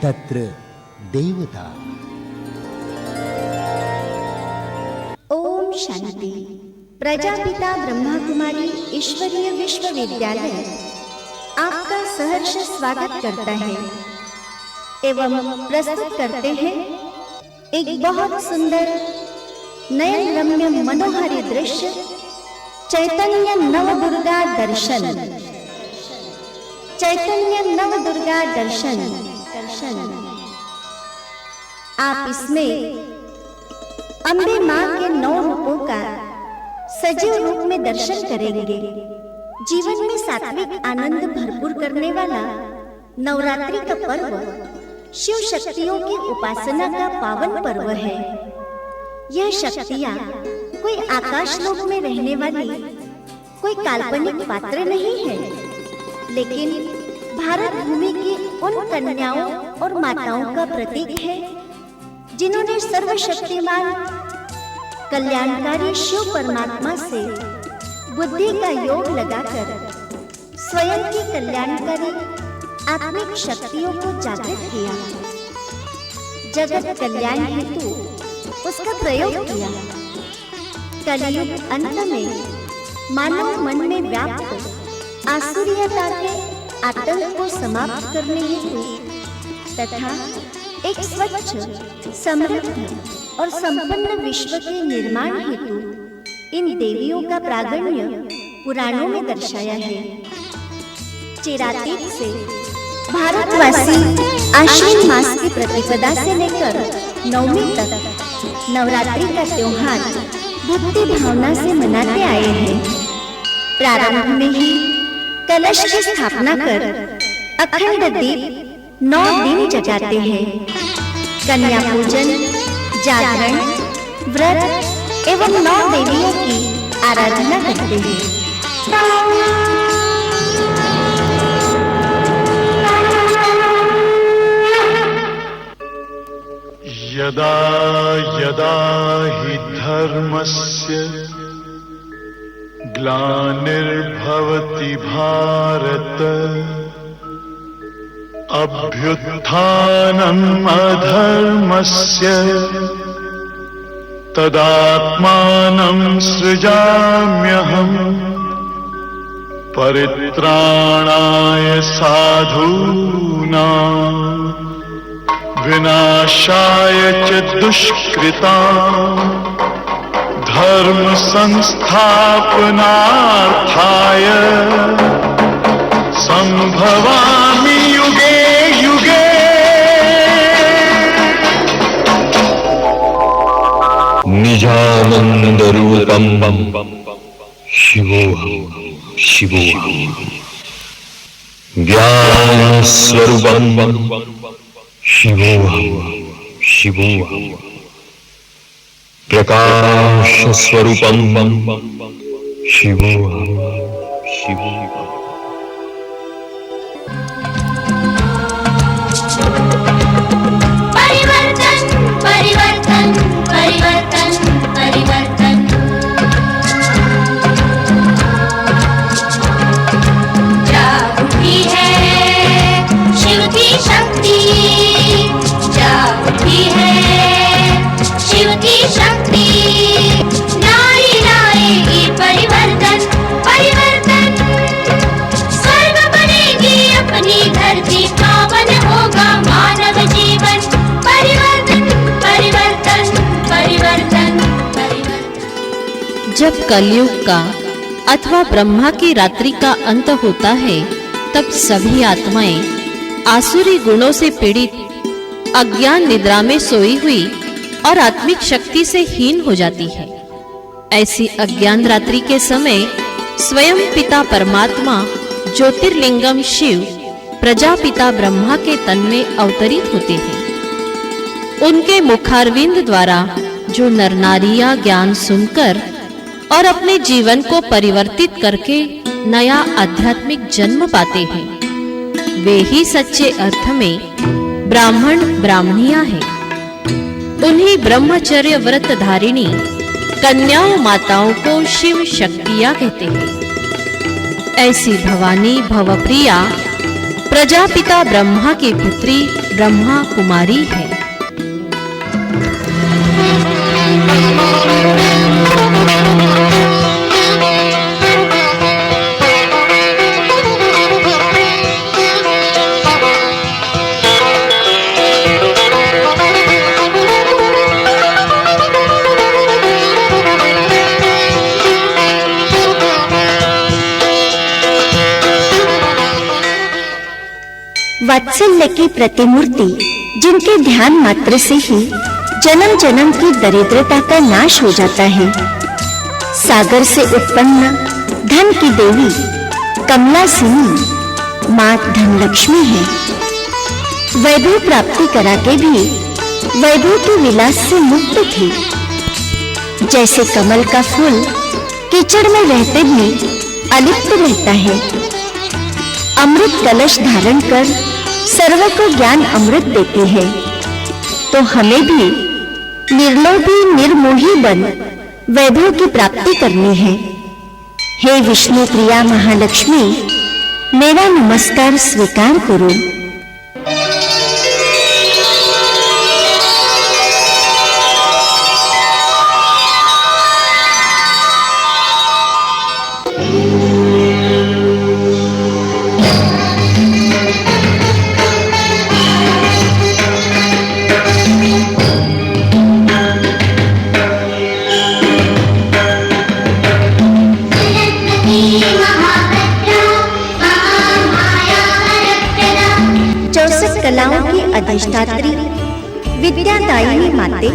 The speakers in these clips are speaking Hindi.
तत्र देवता। ओम शांति। प्रजापिता ब्रह्मा कुमारी ईश्वरीय विश्वविद्यालय आपका सहर्ष स्वागत करता है एवं प्रस्तुत करते हैं एक बहुत सुंदर नयन रम्य मनोहारी दृश्य, चैतन्य नवदुर्गा दर्शन। चैतन्य नवदुर्गा दर्शन। आप इसमें अम्बे मां के 9 रूपों का सजीव रूप में दर्शन करेंगे। जीवन में सात्विक आनंद भरपूर करने वाला नवरात्रि का पर्व शिव शक्तियों की उपासना का पावन पर्व है। यह शक्तियां कोई आकाश लोक में रहने वाली कोई काल्पनिक पात्र नहीं है, लेकिन भारत भूमि की उन कन्याओं और माताओं का प्रतीक है जिन्होंने सर्वशक्तिमान कल्याणकारी शिव परमात्मा से बुद्धि का योग लगाकर स्वयं की कल्याणकारी आत्मिक शक्तियों को जागृत किया, जगत कल्याण हेतु उसका प्रयोग किया। कलयुग अंत में मानव मन में व्याप्त आसुरियता के आतंक को समाप्त करने हेतु तथा एक स्वच्छ, समृद्ध और संपन्न विश्व के निर्माण हेतु इन देवियों का प्रागण्य पुराणों में दर्शाया है। चिरातीत से भारतवासी आश्विन मास की प्रतिपदा से लेकर नवमी तक नवरात्रि का त्योहार भक्ति भावना से मनाते आए हैं। प्रारंभ में ही कलश की स्थापना कर अखंड दीप 9 दिन जगाते हैं। कन्या पूजन, जागरण, व्रत एवं 9 देवियों की आराधना करते हैं। यदा यदा हि धर्मस्य ग्लानिर्भवति भारत अभ्युत्थानम् अधर्मस्य तदात्मानं सृजाम्यहम् परित्राणाय साधूनां विनाशाय च दुष्कृतां धर्म संस्थापनार्थाय संभवामि युगे युगे। निजानन्दरूपं शिवोऽहं शिवोऽहं ज्ञानस्वरूपं शिवोऽहं शिवोऽहं प्रकाशस्वरूपं शिवोऽहं शिवोऽहं। जब कलयुग का अथवा ब्रह्मा की रात्रि का अंत होता है, तब सभी आत्माएं आसुरी गुणों से पीड़ित अज्ञान निद्रा में सोई हुई और आत्मिक शक्ति से हीन हो जाती है। ऐसी अज्ञान रात्रि के समय स्वयं पिता परमात्मा ज्योतिर्लिंगम शिव प्रजापिता ब्रह्मा के तन में अवतरित होते हैं। उनके मुखारविंद द्वारा जो नर नारियां ज्ञान सुनकर और अपने जीवन को परिवर्तित करके नया आध्यात्मिक जन्म पाते हैं, वे ही सच्चे अर्थ में ब्राह्मण ब्राह्मणियां हैं। उन्हीं ब्रह्मचर्य व्रत धारिणी कन्याओं माताओं को शिव शक्तियां कहते हैं। ऐसी भवानी भवप्रिया प्रजापिता ब्रह्मा की पुत्री ब्रह्मा कुमारी है। वात्सल्य की प्रतिमूर्ति, जिनके ध्यान मात्र से ही जन्म जन्म की दरिद्रता का नाश हो जाता है। सागर से उत्पन्न धन की देवी कमला सिंह मां धनलक्ष्मी है। वैभव प्राप्ति करा के भी वैभव के विलास से मुक्त थी। जैसे कमल का फूल कीचड़ में रहते भी अलिप्त रहता है, अमृत कलश धारण कर सर्व को ज्ञान अमृत देती है, तो हमें भी निर्लोभी निर्मोही बन वैभव की प्राप्ति करनी है। हे विष्णु प्रिया महालक्ष्मी, मेरा नमस्कार स्वीकार करो। कलाओं की अधिष्ठात्री विद्यादायिनी माते,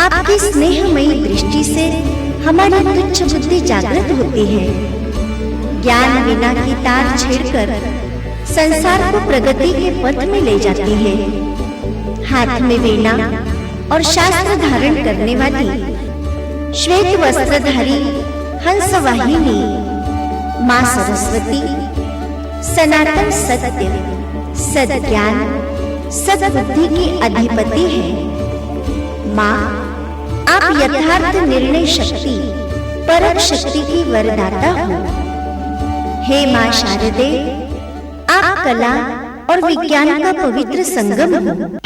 आपकी स्नेहमयी दृष्टि से हमारी तुच्छ बुद्धि जागृत होती है। ज्ञान वीणा की तार छेड़कर संसार को प्रगति के पथ में ले जाती है। हाथ में वीणा और शास्त्र धारण करने वाली श्वेत वस्त्रधारी हंसवाहिनी मां सरस्वती सनातन सत्य, सद्ज्ञान, सद्बुद्धि की अधिपति है। माँ, आप यथार्थ निर्णय शक्ति, परम शक्ति की वरदाता हो। हे माँ शारदे, आप कला और विज्ञान का पवित्र संगम हो।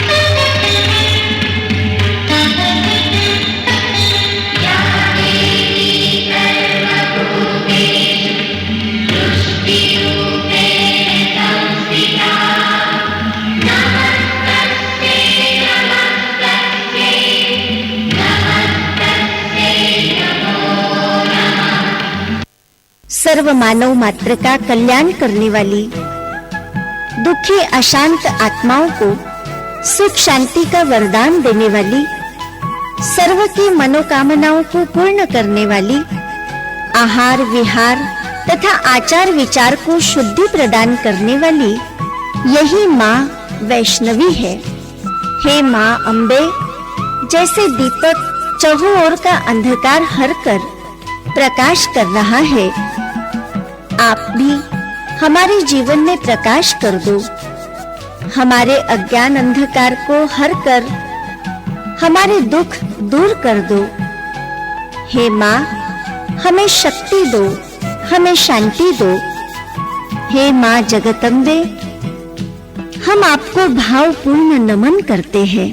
सर्व मानव मात्र का कल्याण करने वाली, दुखी अशांत आत्माओं को सुख शांति का वरदान देने वाली, सर्व की मनोकामनाओं को पूर्ण करने वाली, आहार विहार तथा आचार विचार को शुद्धि प्रदान करने वाली यही माँ वैष्णवी है। हे माँ अम्बे, जैसे दीपक चहुं ओर का अंधकार हर कर प्रकाश कर रहा है, आप भी हमारे जीवन में प्रकाश कर दो। हमारे अज्ञान अंधकार को हर कर हमारे दुख दूर कर दो। हे माँ, हमें शक्ति दो, हमें शांति दो। हे माँ जगदम्बे, हम आपको भावपूर्ण नमन करते हैं।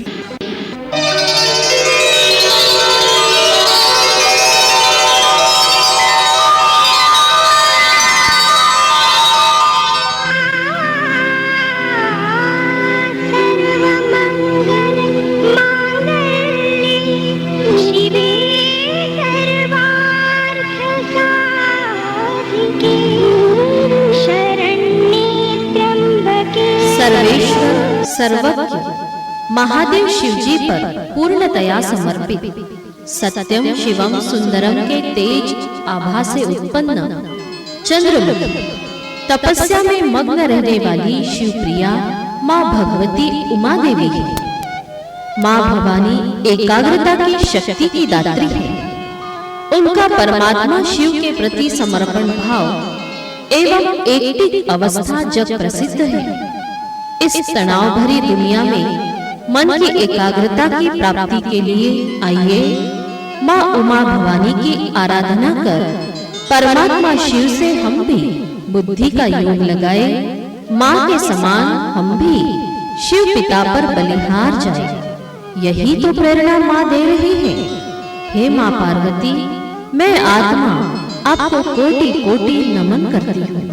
सर्वेश्वर सर्वज्ञ महादेव शिवजी पर पूर्णतया समर्पित सत्यम शिवम सुंदरम के तेज आभा से उत्पन्न चंद्रमुख, तपस्या में मग्न रहने वाली शिवप्रिया माँ भगवती उमा देवी है। माँ भवानी एकाग्रता की शक्ति की दात्री है। उनका परमात्मा शिव के प्रति समर्पण भाव एवं एकटिक अवस्था जग प्रसिद्ध है। इस तनाव भरी दुनिया में मन की एकाग्रता की प्राप्ति के लिए आइए माँ उमा भवानी की आराधना कर परमात्मा शिव से हम भी बुद्धि का योग लगाए। माँ के समान हम भी शिव पिता पर बलिहार जाए। यही तो प्रेरणा माँ दे रही है। हे माँ पार्वती, मैं आत्मा आपको कोटि कोटि नमन करती हूँ।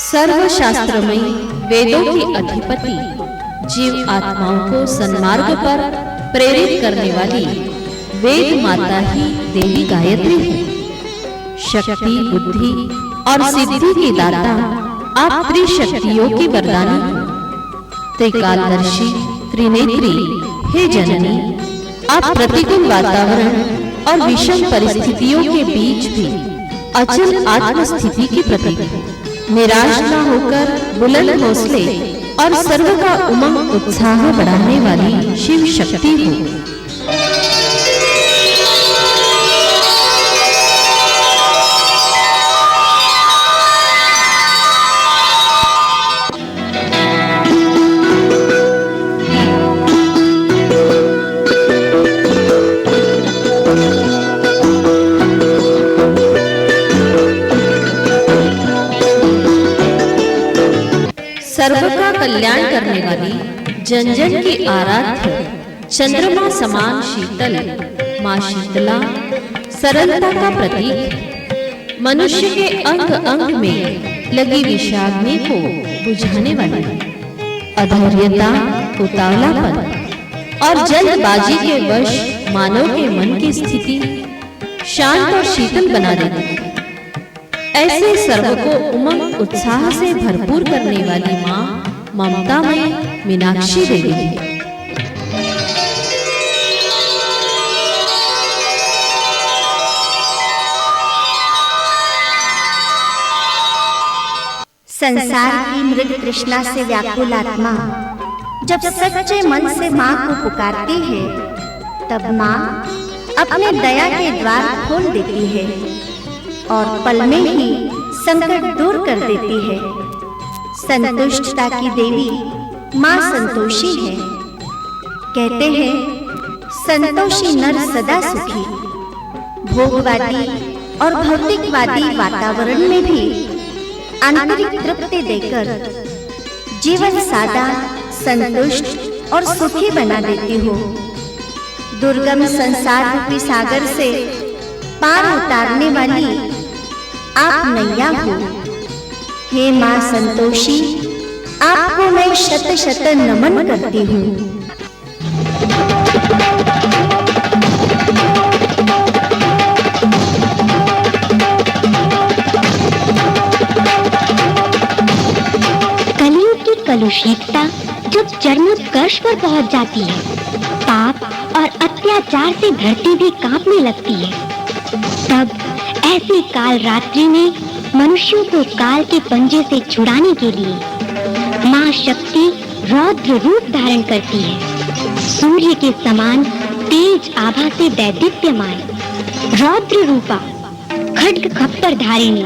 सर्वशास्त्रमयी वेदों की अधिपति जीव आत्माओं को सन्मार्ग पर प्रेरित करने वाली वेद माता ही देवी गायत्री है। शक्ति, बुद्धि और सिद्धि की दाता आप त्रिशक्तियों की वरदानी हो। त्रिकालदर्शी, त्रिनेत्री हे जननी, आप प्रतिकूल वातावरण और विषम परिस्थितियों के बीच भी अचल आत्मस्थिति की प्रतीक हो। निराश न होकर बुलंद हौसले और सर्व का उमंग उत्साह बढ़ाने वाली शिव शक्ति हो। सर्व का कल्याण करने वाली, जन जन की आराध्य, चंद्रमा समान शीतल माँ शीतला सरलता का प्रतीक, मनुष्य के अंग अंग में लगी विषाग्नि को बुझाने वाली, अधैर्यता, उतावलापन और जल्दबाजी के वश मानव के मन की स्थिति शांत और शीतल बना देती। ऐसे सर्व को उमंग उत्साह से भरपूर करने वाली माँ ममतामयी मीनाक्षी देवी है। संसार की मृग तृष्णा से व्याकुल आत्मा जब सच्चे मन से माँ को पुकारती है, तब माँ अपने दया के द्वार खोल देती है और पल में ही संकट दूर कर देती है। संतुष्टता की देवी माँ संतोषी है। कहते हैं संतोषी नर सदा सुखी। भोगवादी और भौतिकवादी वातावरण में भी आंतरिक तृप्ति देकर जीवन सादा, संतुष्ट और सुखी बना देती हो। दुर्गम संसार रूपी सागर से पार उतारने वाली आप नैया हो। हे माँ संतोषी, आपको मैं शत शत नमन करती हूँ। कलियुग की कलुषितता जब चरमोत्कर्ष पर पहुँच जाती है, पाप और अत्याचार से धरती भी कांपने लगती है, तब ऐसी काल रात्रि में मनुष्यों को काल के पंजे से छुड़ाने के लिए माँ शक्ति रौद्र रूप धारण करती है। सूर्य के समान तेज आभा से दैदीप्यमान रौद्र रूपा खड्ग खप्पर धारिणी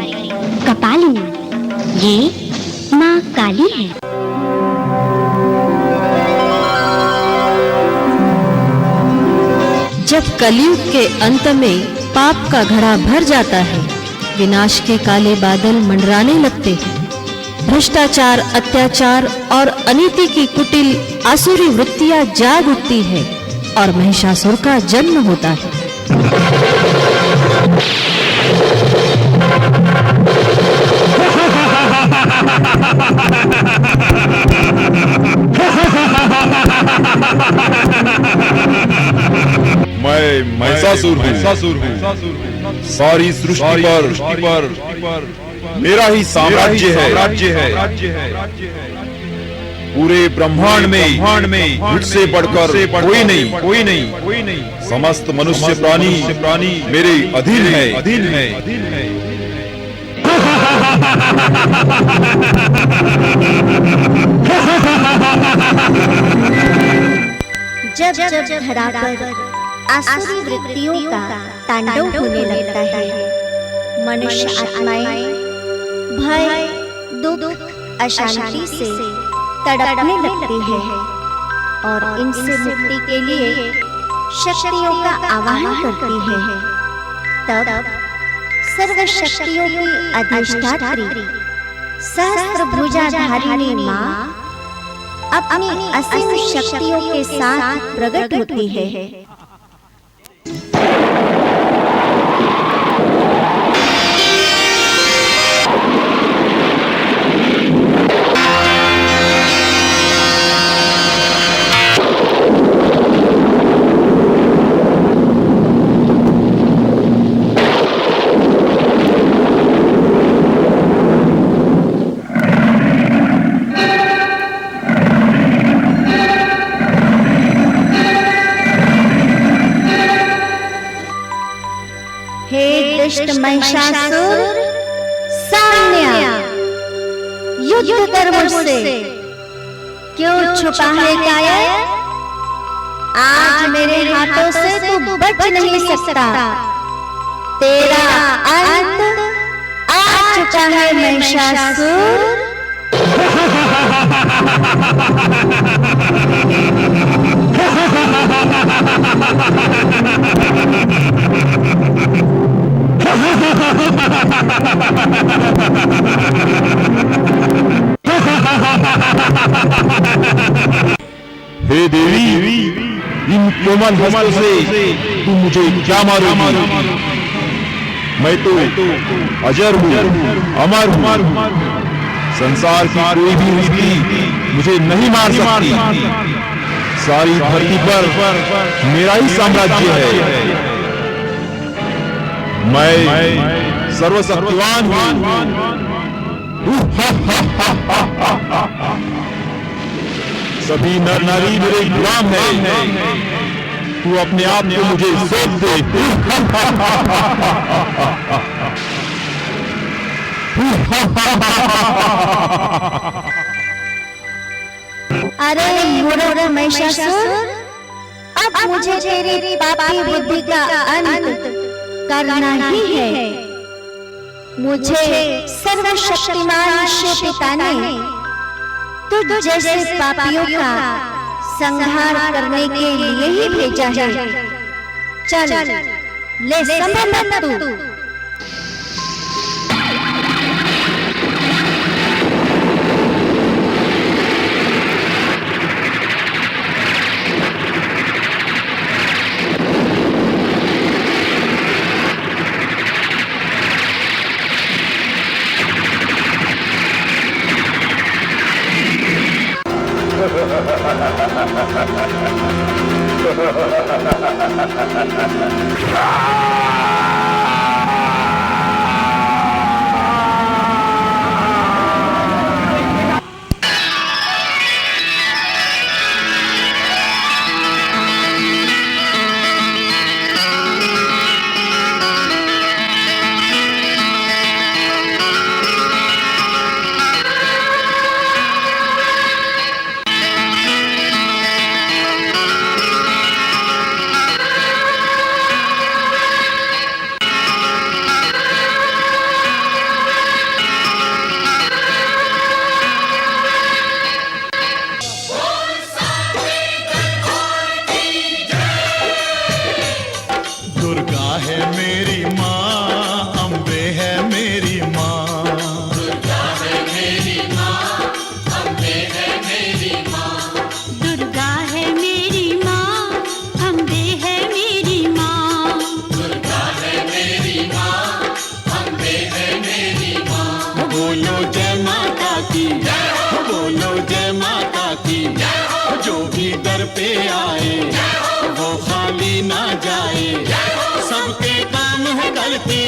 कपालिनी, ये माँ काली है। जब कलयुग के अंत में पाप का घड़ा भर जाता है, विनाश के काले बादल मंडराने लगते हैं, भ्रष्टाचार, अत्याचार और अनीति की कुटिल आसुरी वृत्तियां जाग उठती है और महिषासुर का जन्म होता है। मैं महिषासुर हूँ। सारी सृष्टि पर मेरा ही साम्राज्य है। पूरे ब्रह्मांड में मुझसे बढ़कर कोई नहीं। समस्त मनुष्य प्राणी मेरे अधीन है। जब धरा पर आसुरी वृत्तियों का तांडव होने लगता है, मनुष्य आत्माएं भय, दुख, अशांति से तड़पने लगती है। और इनसे मुक्ति के लिए शक्तियों का आवाहन करती है। तब सर्व शक्तियों की अधिष्ठात्री सहस्त्र भुजाधारिणी माँ अपनी असीम शक्तियों के साथ प्रकट होती है। दुष्ट महिषासुर सामने आ, युद्ध कर मुझसे। क्यों छुपा है कायर? आज मेरे हाथों से तू बच नहीं सकता। तेरा अंत आ चुका है महिषासुर। हे देवी, इन कोमल हस्तों से तू मुझे क्या मारोगी? मैं तो अजर हूँ, अमर हूँ। संसार की कोई भी हस्ती मुझे नहीं मार सकती। सारी धरती पर मेरा ही साम्राज्य है। मैं सर्वशक्तिवान हूँ। सभी नर नारी मेरे गुलाम है। तू अपने आप को मुझे सौंप दे। अरे मूर्ख महिषासुर, अब मुझे तेरी पापी बुद्धि का अंत करना ही है। मुझे सर्वशक्तिमान शिव पिता ने तुझ जैसे पापियों का संहार करने के लिए ही भेजा है। चल ले संभल तू। पे आए वो खाली ना जाए, सबके काम है गलती।